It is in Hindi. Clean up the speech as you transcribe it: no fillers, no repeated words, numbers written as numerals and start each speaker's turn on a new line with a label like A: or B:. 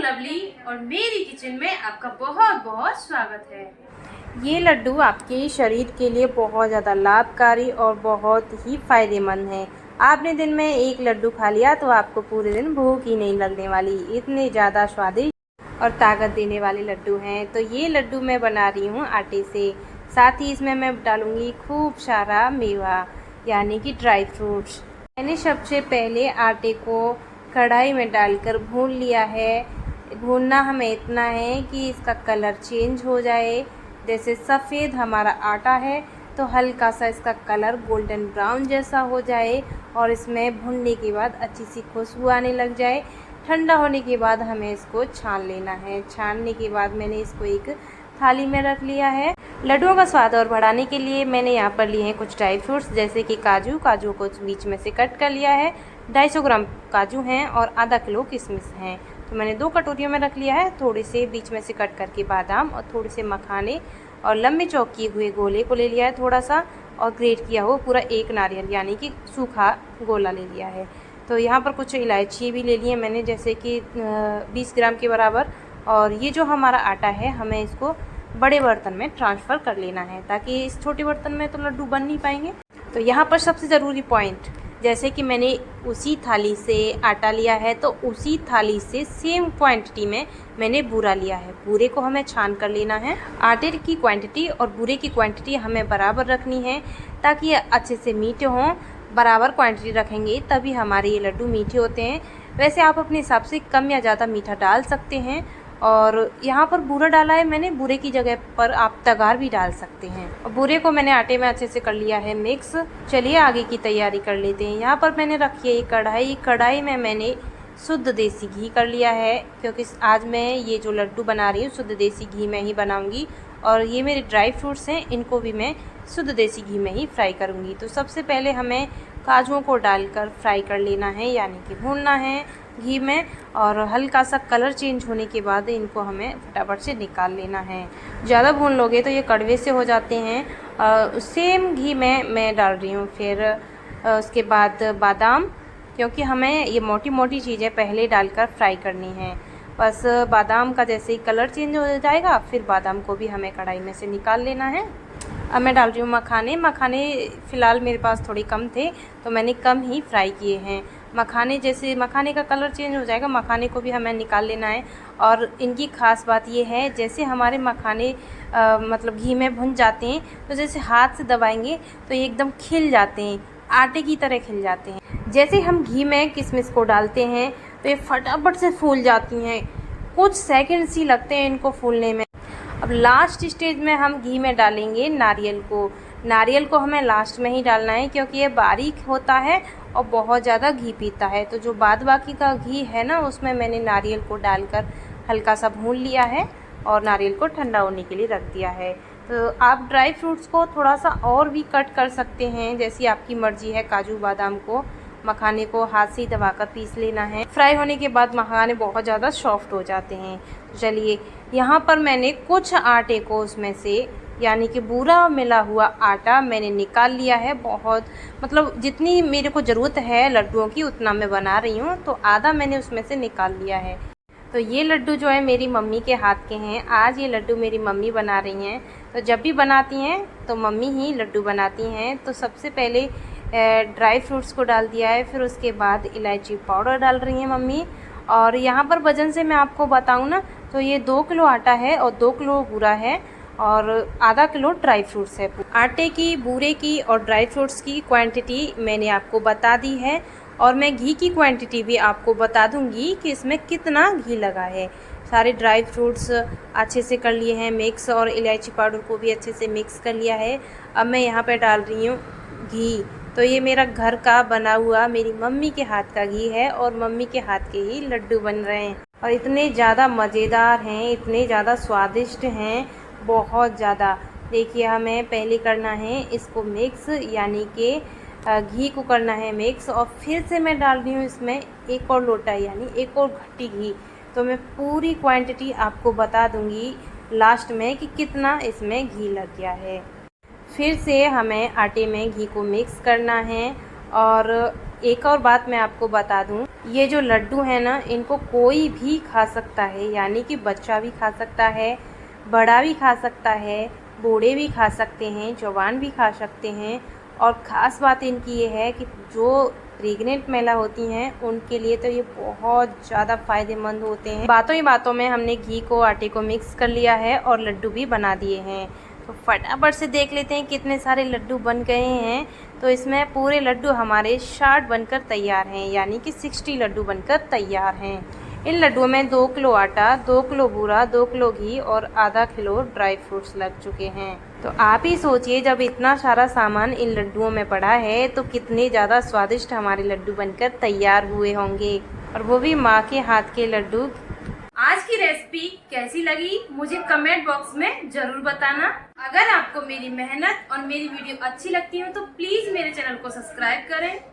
A: लवली और मेरी किचन में आपका बहुत बहुत स्वागत है।
B: ये लड्डू आपके शरीर के लिए बहुत ज़्यादा लाभकारी और बहुत ही फ़ायदेमंद है। आपने दिन में एक लड्डू खा लिया तो आपको पूरे दिन भूख ही नहीं लगने वाली। इतने ज़्यादा स्वादिष्ट और ताकत देने वाले लड्डू हैं। तो ये लड्डू मैं बना रही हूँ आटे से। साथ ही इसमें मैं डालूँगी खूब सारा मेवा यानी कि ड्राई फ्रूट्स। मैंने सबसे पहले आटे को कढ़ाई में डालकर भून लिया है। भूनना हमें इतना है कि इसका कलर चेंज हो जाए। जैसे सफ़ेद हमारा आटा है तो हल्का सा इसका कलर गोल्डन ब्राउन जैसा हो जाए और इसमें भूनने के बाद अच्छी सी खुशबू आने लग जाए। ठंडा होने के बाद हमें इसको छान लेना है। छानने के बाद मैंने इसको एक थाली में रख लिया है। लड्डुओं का स्वाद और बढ़ाने के लिए मैंने यहाँ पर लिए हैं कुछ ड्राई फ्रूट्स जैसे कि काजू को बीच में से कट कर लिया है। 250 ग्राम काजू हैं और आधा किलो किशमिश हैं। तो मैंने 2 कटोरियों में रख लिया है। थोड़े से बीच में से कट करके बादाम और थोड़े से मखाने और लंबे चौक किए हुए गोले को ले लिया है थोड़ा सा, और ग्रेट किया हुआ पूरा एक नारियल यानी कि सूखा गोला ले लिया है। तो यहाँ पर कुछ इलायची भी ले ली है मैंने जैसे कि 20 ग्राम के बराबर। और ये जो हमारा आटा है हमें इसको बड़े बर्तन में ट्रांसफ़र कर लेना है ताकि इस छोटे बर्तन में तो लड्डू बन नहीं पाएंगे। तो यहाँ पर सबसे ज़रूरी पॉइंट, जैसे कि मैंने उसी थाली से आटा लिया है तो उसी थाली से सेम क्वांटिटी में मैंने बूरा लिया है। बूरे को हमें छान कर लेना है। आटे की क्वांटिटी और बूरे की क्वांटिटी हमें बराबर रखनी है ताकि ये अच्छे से मीठे हों। बराबर क्वांटिटी रखेंगे तभी हमारे ये लड्डू मीठे होते हैं। वैसे आप अपने हिसाब से कम या ज़्यादा मीठा डाल सकते हैं। और यहाँ पर बूरा डाला है मैंने, बूरे की जगह पर आप तगार भी डाल सकते हैं। और बूरे को मैंने आटे में अच्छे से कर लिया है मिक्स। चलिए आगे की तैयारी कर लेते हैं। यहाँ पर मैंने रखी है एक कढ़ाई में मैंने शुद्ध देसी घी कर लिया है क्योंकि आज मैं ये जो लड्डू बना रही हूँ शुद्ध देसी घी में ही बनाऊँगी। और ये मेरे ड्राई फ्रूट्स हैं, इनको भी मैं शुद्ध देसी घी में ही फ्राई करूँगी। तो सबसे पहले हमें काजुओं को डालकर फ्राई कर लेना है यानी कि भूनना है घी में। और हल्का सा कलर चेंज होने के बाद इनको हमें फटाफट से निकाल लेना है। ज़्यादा भून लोगे तो ये कड़वे से हो जाते हैं। सेम घी में मैं डाल रही हूँ। फिर उसके बाद बादाम, क्योंकि हमें ये मोटी मोटी चीज़ें पहले डालकर फ्राई करनी है। बस बादाम का जैसे ही कलर चेंज हो जाएगा फिर बादाम को भी हमें कढ़ाई में से निकाल लेना है। अब मैं डाल रही हूँ मखाने फ़िलहाल मेरे पास थोड़े कम थे तो मैंने कम ही फ्राई किए हैं। जैसे मखाने का कलर चेंज हो जाएगा मखाने को भी हमें निकाल लेना है। और इनकी ख़ास बात ये है, जैसे हमारे मखाने मतलब घी में भुन जाते हैं तो जैसे हाथ से दबाएंगे तो ये एकदम खिल जाते हैं, आटे की तरह खिल जाते हैं। जैसे हम घी में किशमिश को डालते हैं तो ये फटाफट से फूल जाती हैं। कुछ सेकंड्स ही लगते हैं इनको फूलने में। अब लास्ट स्टेज में हम घी में डालेंगे नारियल को हमें लास्ट में ही डालना है क्योंकि ये बारीक होता है और बहुत ज़्यादा घी पीता है। तो जो बाद बाकी का घी है ना उसमें मैंने नारियल को डालकर हल्का सा भून लिया है और नारियल को ठंडा होने के लिए रख दिया है। तो आप ड्राई फ्रूट्स को थोड़ा सा और भी कट कर सकते हैं, जैसी आपकी मर्ज़ी है। काजू बादाम को मखाने को हाथ से ही दबाकर पीस लेना है। फ्राई होने के बाद मखाने बहुत ज़्यादा सॉफ्ट हो जाते हैं। तो चलिए यहाँ पर मैंने कुछ आटे को उसमें से यानी कि बूरा मिला हुआ आटा मैंने निकाल लिया है। बहुत मतलब जितनी मेरे को ज़रूरत है लड्डुओं की उतना मैं बना रही हूँ, तो आधा मैंने उसमें से निकाल लिया है। तो ये लड्डू जो है मेरी मम्मी के हाथ के हैं। आज ये लड्डू मेरी मम्मी बना रही हैं। तो जब भी बनाती हैं तो मम्मी ही लड्डू बनाती हैं। तो सबसे पहले ड्राई फ्रूट्स को डाल दिया है, फिर उसके बाद इलायची पाउडर डाल रही हैं मम्मी। और यहाँ पर वज़न से मैं आपको बताऊँ ना तो ये 2 किलो आटा है और 2 किलो बूरा है और आधा किलो ड्राई फ्रूट्स है। आटे की, बूरे की और ड्राई फ्रूट्स की क्वांटिटी मैंने आपको बता दी है और मैं घी की क्वांटिटी भी आपको बता दूंगी कि इसमें कितना घी लगा है। सारे ड्राई फ्रूट्स अच्छे से कर लिए हैं मिक्स और इलायची पाउडर को भी अच्छे से मिक्स कर लिया है। अब मैं यहाँ पे डाल रही हूँ घी। तो ये मेरा घर का बना हुआ मेरी मम्मी के हाथ का घी है और मम्मी के हाथ के ही लड्डू बन रहे हैं और इतने ज़्यादा मज़ेदार हैं, इतने ज़्यादा स्वादिष्ट हैं, बहुत ज़्यादा। देखिए हमें पहले करना है इसको मिक्स यानी कि घी को करना है मिक्स और फिर से मैं डाल रही हूँ इसमें एक और लोटा यानी एक और घट्टी घी। तो मैं पूरी क्वांटिटी आपको बता दूँगी लास्ट में कि कितना इसमें घी लग गया है। फिर से हमें आटे में घी को मिक्स करना है और एक और बात मैं आपको बता दूं, ये जो लड्डू है ना, इनको कोई भी खा सकता है, यानी कि बच्चा भी खा सकता है, बड़ा भी खा सकता है, बूढ़े भी खा सकते हैं, जवान भी खा सकते हैं। और ख़ास बात इनकी ये है कि जो प्रेग्नेंट महिला होती हैं उनके लिए तो ये बहुत ज़्यादा फ़ायदेमंद होते हैं। बातों ही बातों में हमने घी को आटे को मिक्स कर लिया है और लड्डू भी बना दिए हैं। तो फटाफट से देख लेते हैं कितने सारे लड्डू बन गए हैं। तो इसमें पूरे लड्डू हमारे 60 बनकर तैयार हैं, यानी कि 60 लड्डू बनकर तैयार हैं। इन लड्डुओं में 2 किलो आटा, 2 किलो बूरा, 2 किलो घी और आधा किलो ड्राई फ्रूट्स लग चुके हैं। तो आप ही सोचिए, जब इतना सारा सामान इन लड्डुओं में पड़ा है तो कितने ज़्यादा स्वादिष्ट हमारे लड्डू बनकर तैयार हुए होंगे, और वो भी माँ के हाथ के लड्डू।
A: आज की रेसिपी कैसी लगी मुझे कमेंट बॉक्स में जरूर बताना। अगर आपको मेरी मेहनत और मेरी वीडियो अच्छी लगती हो तो प्लीज मेरे चैनल को सब्सक्राइब करें।